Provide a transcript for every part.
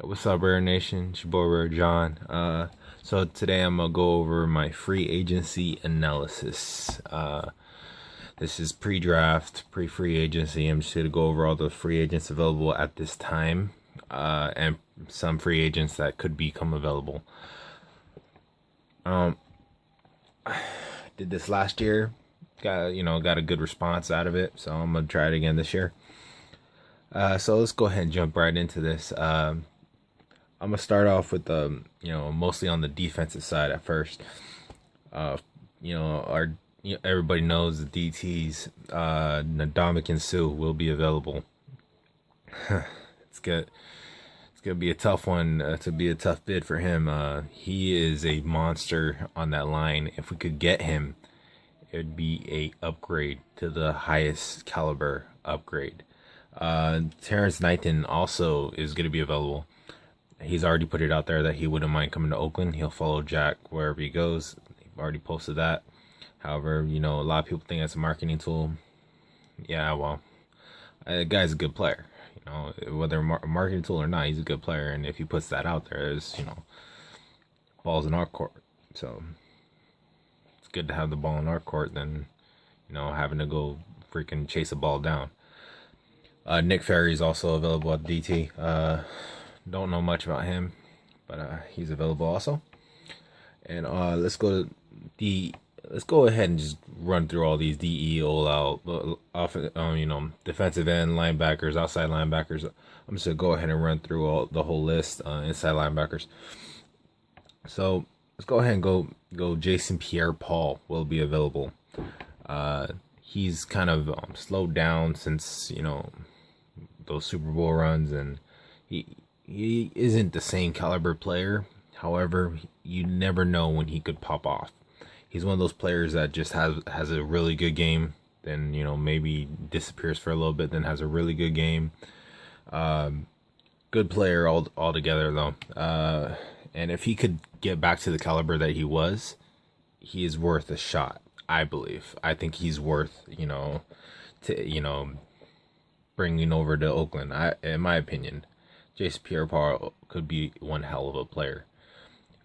What's up, Rare Nation? It's your boy Rare John. So today I'm gonna go over my free agency analysis. This is pre-draft, pre-free agency. I'm just gonna go over all the free agents available at this time, and some free agents that could become available. Did this last year, got a good response out of it, so I'm gonna try it again this year. So let's go ahead and jump right into this. I'm gonna start off with mostly on the defensive side at first. Everybody knows the DTs, Ndamukong Suh will be available. It's good. It's gonna be a tough one to be a tough bid for him. He is a monster on that line. If we could get him, it would be a upgrade to the highest caliber upgrade. Terrence Knighton also is going to be available. He's already put it out there that he wouldn't mind coming to Oakland. He'll follow Jack wherever he goes. They've already posted that. However, a lot of people think it's a marketing tool. Yeah, well, the guy's a good player. Whether a marketing tool or not, he's a good player. And if he puts that out there, there's, balls in our court. So it's good to have the ball in our court than, having to go freaking chase a ball down. Nick Ferry is also available at DT. Don't know much about him, but he's available also. And let's go ahead and just run through all these DE, defensive end linebackers, outside linebackers. I'm just gonna go ahead and run through the whole list. Inside linebackers. So let's go ahead and go. Jason Pierre-Paul will be available. He's kind of slowed down since those Super Bowl runs, and he isn't the same caliber player. However, you never know when he could pop off. He's one of those players that just has a really good game, then maybe disappears for a little bit, then has a really good game. Good player altogether though. And if he could get back to the caliber that he was, he is worth a shot. I believe. I think he's worth bringing over to Oakland. In my opinion, Jason Pierre-Paul could be one hell of a player.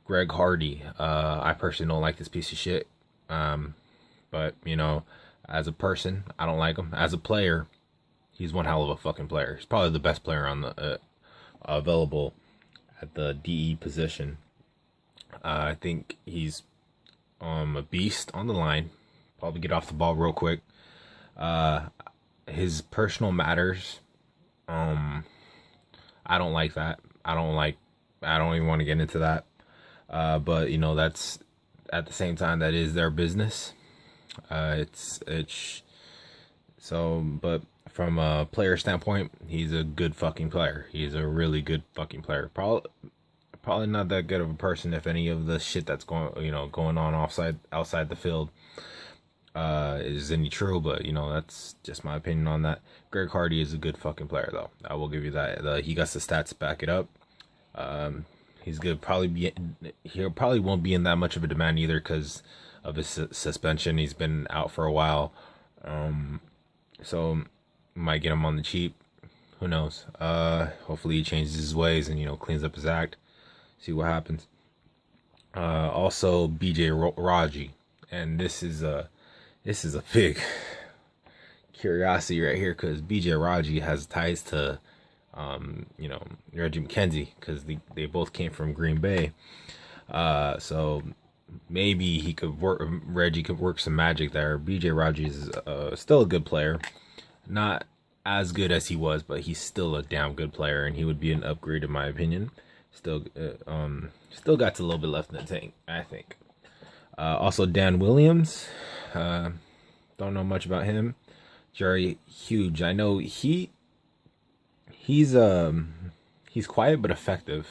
Greg Hardy, I personally don't like this piece of shit. But as a person, I don't like him. As a player, he's one hell of a fucking player. He's probably the best player on the available at the DE position. I think he's a beast on the line. Probably get off the ball real quick. His personal matters. I don't like that. I don't even want to get into that. But that's at the same time that is their business. But from a player standpoint, he's a good fucking player. He's a really good fucking player. Probably not that good of a person if any of the shit that's going on outside the field is any true, but that's just my opinion on that. Greg Hardy is a good fucking player though. I will give you that. He got the stats to back it up. He's good. He probably won't be in that much of a demand either because of his suspension. He's been out for a while. So might get him on the cheap. Who knows? Hopefully he changes his ways and cleans up his act. See what happens. Also BJ Raji, and this is a big curiosity right here because BJ Raji has ties to Reggie McKenzie because they both came from Green Bay. So maybe Reggie could work some magic there. BJ Raji is still a good player, not as good as he was, but he's still a damn good player, and he would be an upgrade in my opinion. Still got a little bit left in the tank, I think. Also Dan Williams, don't know much about him. Jerry Hughes, I know he's quiet but effective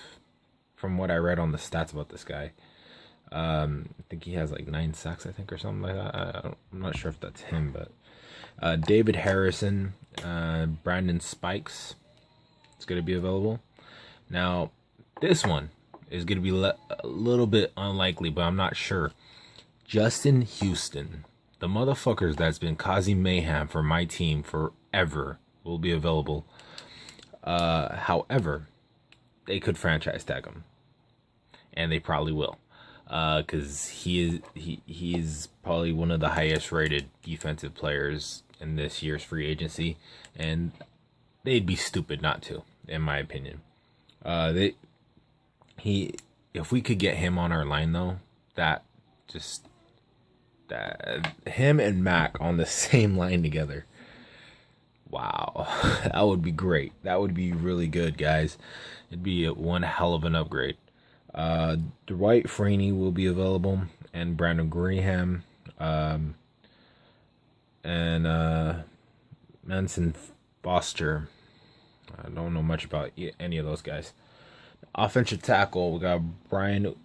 from what I read on the stats about this guy. I think he has like 9 sacks, I think, or something like that. I'm not sure if that's him, but David Harrison, Brandon Spikes, it's going to be available. Now, this one is going to be a little bit unlikely, but I'm not sure. Justin Houston, the motherfuckers that's been causing mayhem for my team forever, will be available. However, they could franchise tag him, and they probably will, because he is probably one of the highest rated defensive players in this year's free agency, and they'd be stupid not to, in my opinion. If we could get him on our line though, that him and Mac on the same line together. Wow, that would be great. That would be really good, guys. It'd be one hell of an upgrade. Dwight Freeney will be available, and Brandon Graham, and Manson Foster. I don't know much about any of those guys. Offensive tackle, we got Brian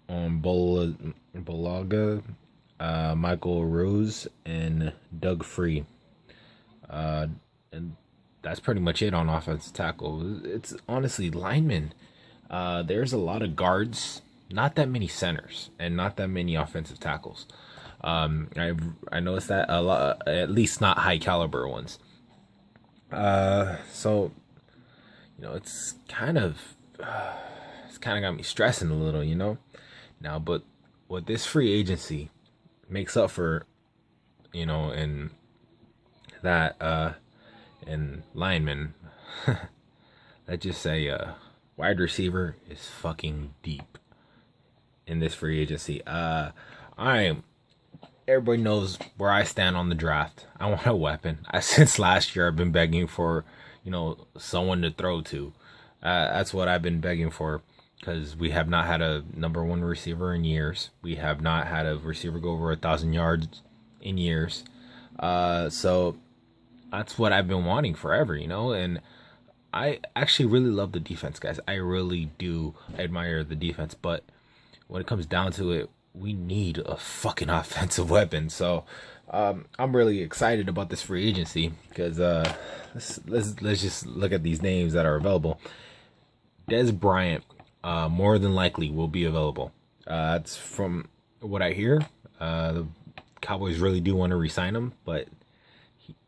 Bolaga, Michael Rose, and Doug Free. And that's pretty much it on offensive tackle. It's honestly linemen. There's a lot of guards, not that many centers, and not that many offensive tackles. I noticed that a lot, at least not high caliber ones. So it's kind of got me stressing a little, now. But what this free agency makes up for, in that and linemen, let's just say wide receiver is fucking deep in this free agency. Everybody knows where I stand on the draft. I want a weapon. Since last year I've been begging for someone to throw to. That's what I've been begging for, because we have not had a number one receiver in years. We have not had a receiver go over 1,000 yards in years. So that's what I've been wanting forever, and I actually really love the defense, guys. I really do admire the defense, but when it comes down to it, we need a fucking offensive weapon. So I'm really excited about this free agency, because let's just look at these names that are available. Des Bryant more than likely will be available. That's from what I hear. The Cowboys really do want to re-sign him, but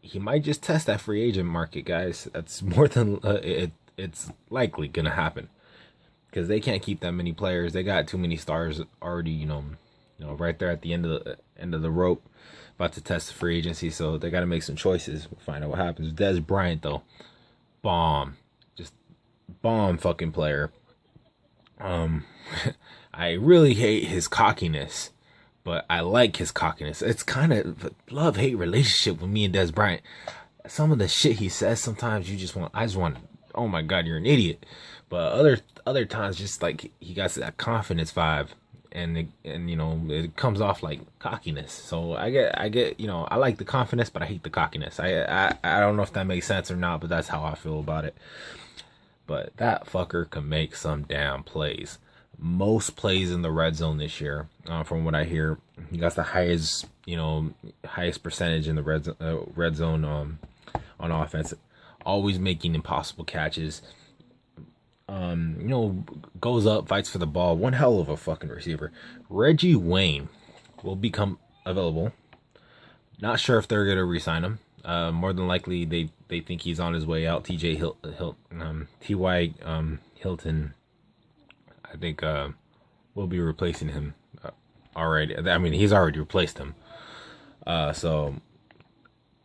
he might just test that free agent market, guys. That's more than it's likely gonna happen, because they can't keep that many players. They got too many stars already, right there at the end of the rope, about to test the free agency. So they got to make some choices. We'll find out what happens. Des Bryant though, bomb fucking player. I really hate his cockiness, but I like his cockiness. It's kind of a love-hate relationship with me and Des Bryant. Some of the shit he says, sometimes I just want, oh my God, you're an idiot. But other times, just like he got that confidence vibe, and it comes off like cockiness. So I get I like the confidence, but I hate the cockiness. I don't know if that makes sense or not, but that's how I feel about it. But that fucker can make some damn plays. Most plays in the red zone this year, from what I hear. He got the highest percentage in the red zone on offense. Always making impossible catches. Goes up, fights for the ball. One hell of a fucking receiver. Reggie Wayne will become available. Not sure if they're gonna re-sign him. More than likely, they think he's on his way out. T.Y. Hilton, I think, will be replacing him already. I mean, he's already replaced him. So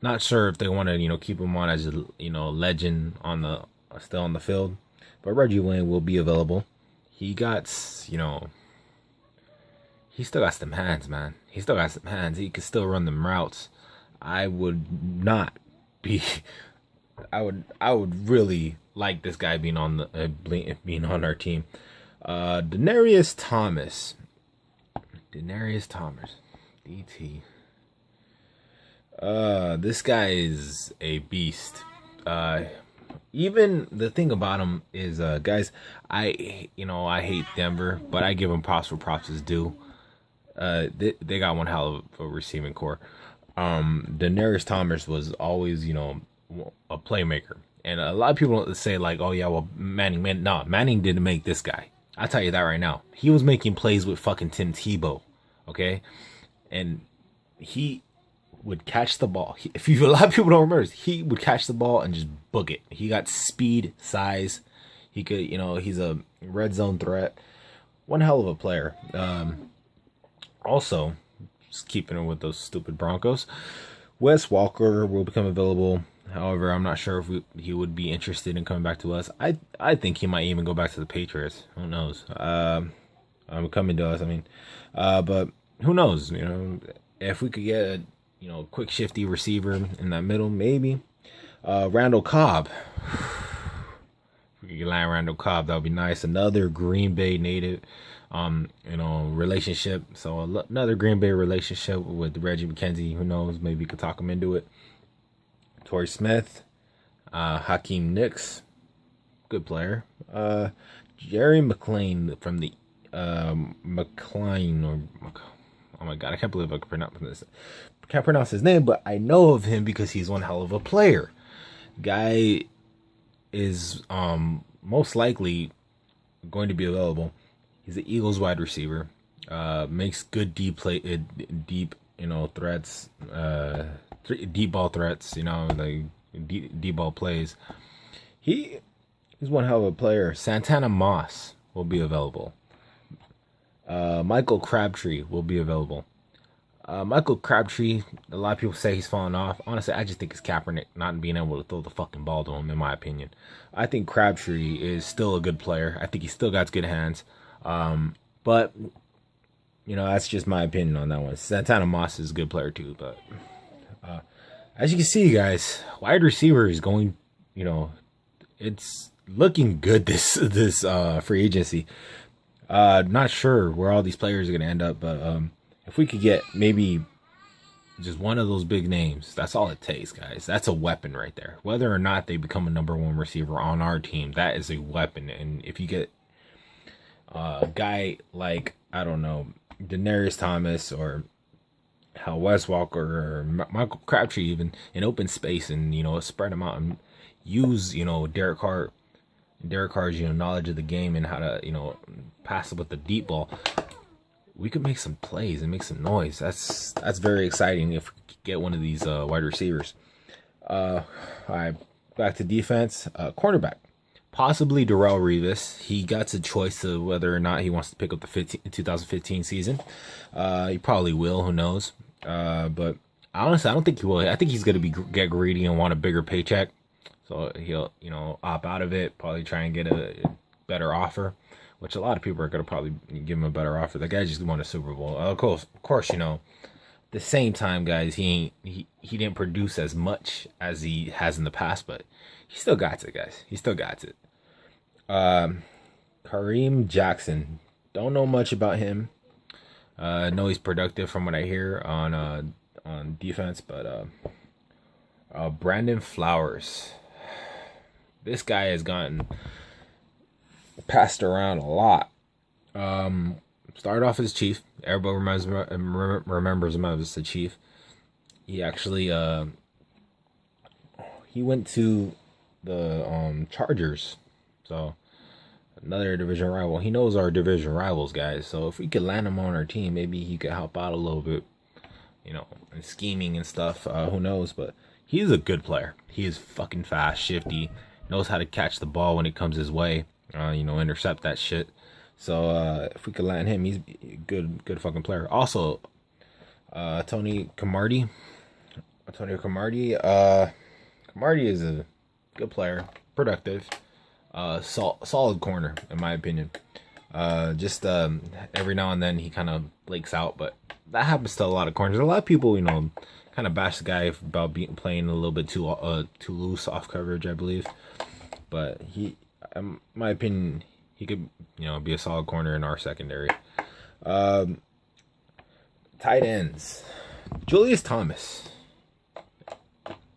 not sure if they want to, keep him on as a, legend still on the field. But Reggie Wayne will be available. He got, he still got some hands, man. He still got some hands. He could still run them routes. I would really like this guy being on our team. Denarius Thomas, DT. This guy is a beast. Even the thing about him is, guys, I hate Denver, but I give them props where props is due. They got one hell of a receiving core. Denarius Thomas was always, a playmaker. And a lot of people say like, oh yeah, well, Manning didn't make this guy. I'll tell you that right now. He was making plays with fucking Tim Tebow. Okay. And he would catch the ball. A lot of people don't remember this, he would catch the ball and just book it. He got speed, size. He could, he's a red zone threat. One hell of a player. Also, just keeping it with those stupid Broncos, Wes Walker will become available. However, I'm not sure if he would be interested in coming back to us. I think he might even go back to the Patriots. Who knows? Coming to us. I mean, but who knows? If we could get a quick shifty receiver in that middle, maybe. Randall Cobb. If we could land Randall Cobb, that would be nice. Another Green Bay native, relationship. So another Green Bay relationship with Reggie McKenzie. Who knows? Maybe we could talk him into it. Torrey Smith, Hakeem Nicks, good player. Jerry McLean from the McLean, oh my god, I can't believe I can pronounce this. Can't pronounce his name, but I know of him because he's one hell of a player. Guy is most likely going to be available. He's the Eagles wide receiver. Makes good deep threats. Deep ball threats, like deep ball plays. He's one hell of a player. Santana Moss will be available. Michael Crabtree will be available. Michael Crabtree, a lot of people say he's fallen off. Honestly, I just think it's Kaepernick not being able to throw the fucking ball to him, in my opinion. I think Crabtree is still a good player. I think he still got good hands. But, that's just my opinion on that one. Santana Moss is a good player too, but... as you can see, guys, wide receiver is going, it's looking good this free agency. Not sure where all these players are going to end up, but if we could get maybe just one of those big names, that's all it takes, guys. That's a weapon right there. Whether or not they become a number one receiver on our team, that is a weapon. And if you get a guy like, I don't know, Denarius Thomas or how Wes Walker or Michael Crabtree even in open space and spread them out and use Derek Carr's knowledge of the game and how to pass it with the deep ball, we could make some plays and make some noise. That's very exciting if we could get one of these wide receivers. All right, back to defense. Cornerback, possibly Darrelle Revis. He got a choice to whether or not he wants to pick up the 2015 season. He probably will. Who knows? But honestly, I don't think he will. I think he's going to get greedy and want a bigger paycheck. So he'll, opt out of it, probably try and get a better offer, which a lot of people are going to probably give him a better offer. The guy just won a Super Bowl. Of course, the same time, guys, he didn't produce as much as he has in the past, but he still got it, guys. He still got it. Kareem Jackson. Don't know much about him. I know he's productive from what I hear on defense, but Brandon Flowers. This guy has gotten passed around a lot. Started off as Chief. Everybody remembers him as the Chief. He actually he went to the Chargers. So another division rival. He knows our division rivals, guys. So if we could land him on our team, maybe he could help out a little bit, in scheming and stuff. Who knows? But he's a good player. He is fucking fast, shifty, knows how to catch the ball when it comes his way. Intercept that shit. So if we could land him, he's a good fucking player. Also, Tony Camardi. Camardi is a good player, productive, solid corner in my opinion. Just every now and then he kind of flakes out, but that happens to a lot of corners. A lot of people, kind of bash the guy about playing a little bit too loose off coverage, I believe. But he, in my opinion, he could be a solid corner in our secondary. Tight ends, Julius Thomas.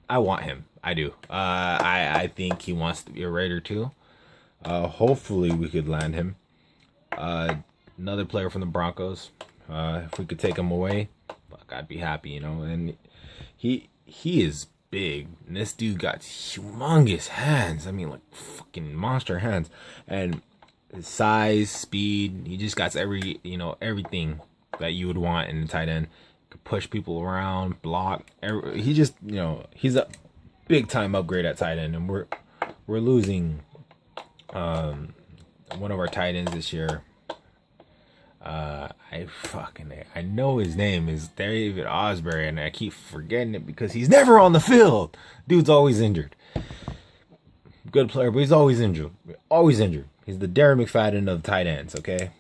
I want him. I do. I think he wants to be a Raider too. Hopefully we could land him. Another player from the Broncos. If we could take him away, fuck, I'd be happy, And he is big. And this dude got humongous hands. I mean, like fucking monster hands. And his size, speed, he just got everything that you would want in a tight end. Could push people around, block. He just, he's a big time upgrade at tight end, and we're losing One of our tight ends this year. I know his name is David Osbury, and I keep forgetting it because he's never on the field. Dude's always injured. Good player, but he's always injured. Always injured. He's the Darren McFadden of tight ends. Okay.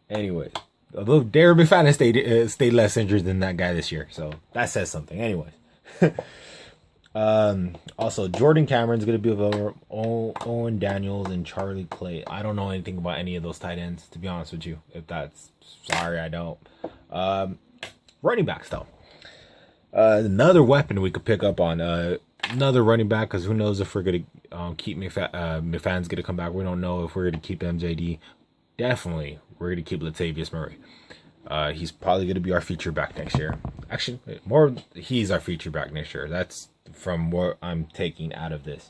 Anyways, although Darren McFadden stayed less injured than that guy this year, so that says something. Anyways. Also, Jordan Cameron's going to be available. Owen Daniels and Charlie Clay. I don't know anything about any of those tight ends, to be honest with you. Sorry, I don't. Running backs, though. Another weapon we could pick up on. Another running back, because who knows if we're going to keep McFadden's going to come back. We don't know if we're going to keep MJD. Definitely, we're going to keep Latavius Murray. He's probably going to be our feature back next year. Actually, he's our feature back next year. That's from what I'm taking out of this.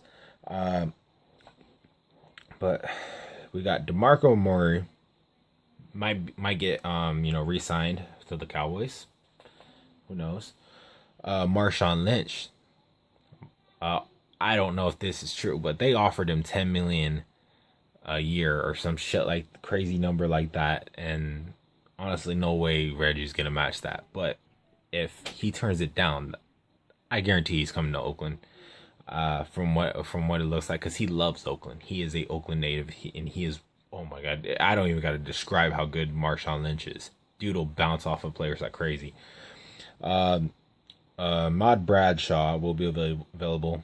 But we got DeMarco Murray. Might get re-signed to the Cowboys. Who knows? Marshawn Lynch. I don't know if this is true, but they offered him $10 million a year or some shit like crazy number like that, and honestly, no way Reggie's gonna match that. But if he turns it down, I guarantee he's coming to Oakland. From what it looks like, because he loves Oakland. He is a Oakland native, and he is. Oh my God, I don't even got to describe how good Marshawn Lynch is. Dude will bounce off of players like crazy. Mod Bradshaw will be available.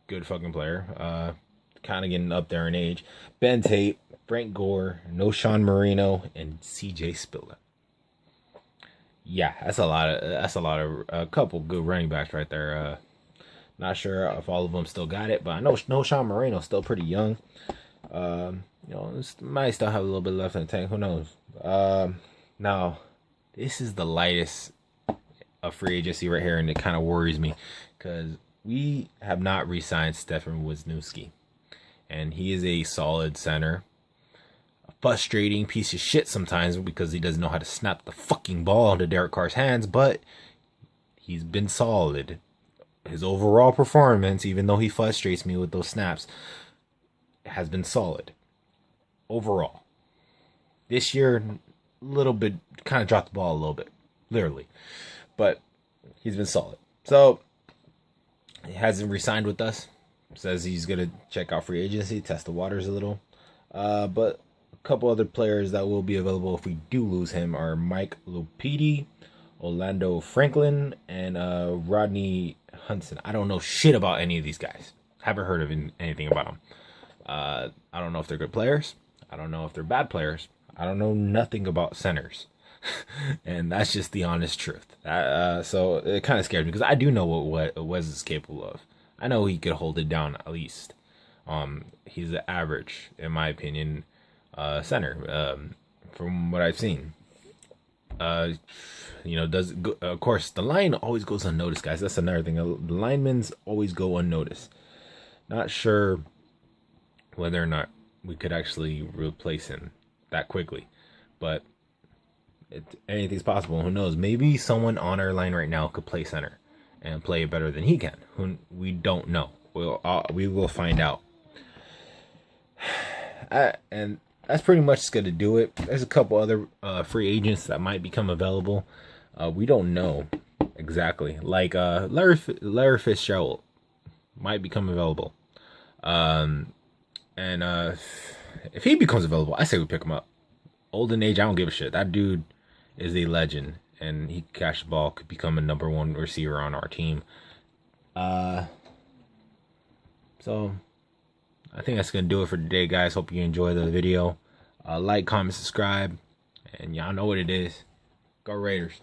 Good fucking player. Kind of getting up there in age. Ben Tate, Frank Gore, Noshawn Marino, and C.J. Spiller. Yeah, that's a couple good running backs right there. Not sure if all of them still got it, but I know Noshawn Marino's still pretty young. Might still have a little bit left in the tank. Who knows? Now, this is the lightest of free agency right here, and it kind of worries me because we have not re-signed Stefan Wisniewski, and he is a solid center. A frustrating piece of shit sometimes because he doesn't know how to snap the fucking ball into Derek Carr's hands, but he's been solid. His overall performance, even though he frustrates me with those snaps, has been solid. Overall. This year, a little bit, kind of dropped the ball a little bit. Literally. But he's been solid. So, he hasn't re-signed with us. Says he's going to check out free agency, test the waters a little. But a couple other players that will be available if we do lose him are Mike Lupiti, Orlando Franklin, and Rodney Hudson. I don't know shit about any of these guys. Haven't heard of anything about them. I don't know if they're good players. I don't know if they're bad players. I don't know nothing about centers. And that's just the honest truth. So it kind of scared me because I do know what Wes is capable of. I know he could hold it down at least. He's the average, in my opinion, center from what I've seen. Of course, the line always goes unnoticed, guys. That's another thing. The linemen's always go unnoticed. Not sure whether or not we could actually replace him that quickly, but anything's possible. Who knows? Maybe someone on our line right now could play center and play it better than he can. We don't know. We will find out. And that's pretty much going to do it. There's a couple other free agents that might become available. We don't know exactly. Like Larry Fitzgerald might become available. And if he becomes available, I say we pick him up. Old in age, I don't give a shit. That dude is a legend, and he can catch the ball, could become a number one receiver on our team. So I think that's gonna do it for today, guys. Hope you enjoy the video. Like, comment, subscribe, and y'all know what it is. Go Raiders.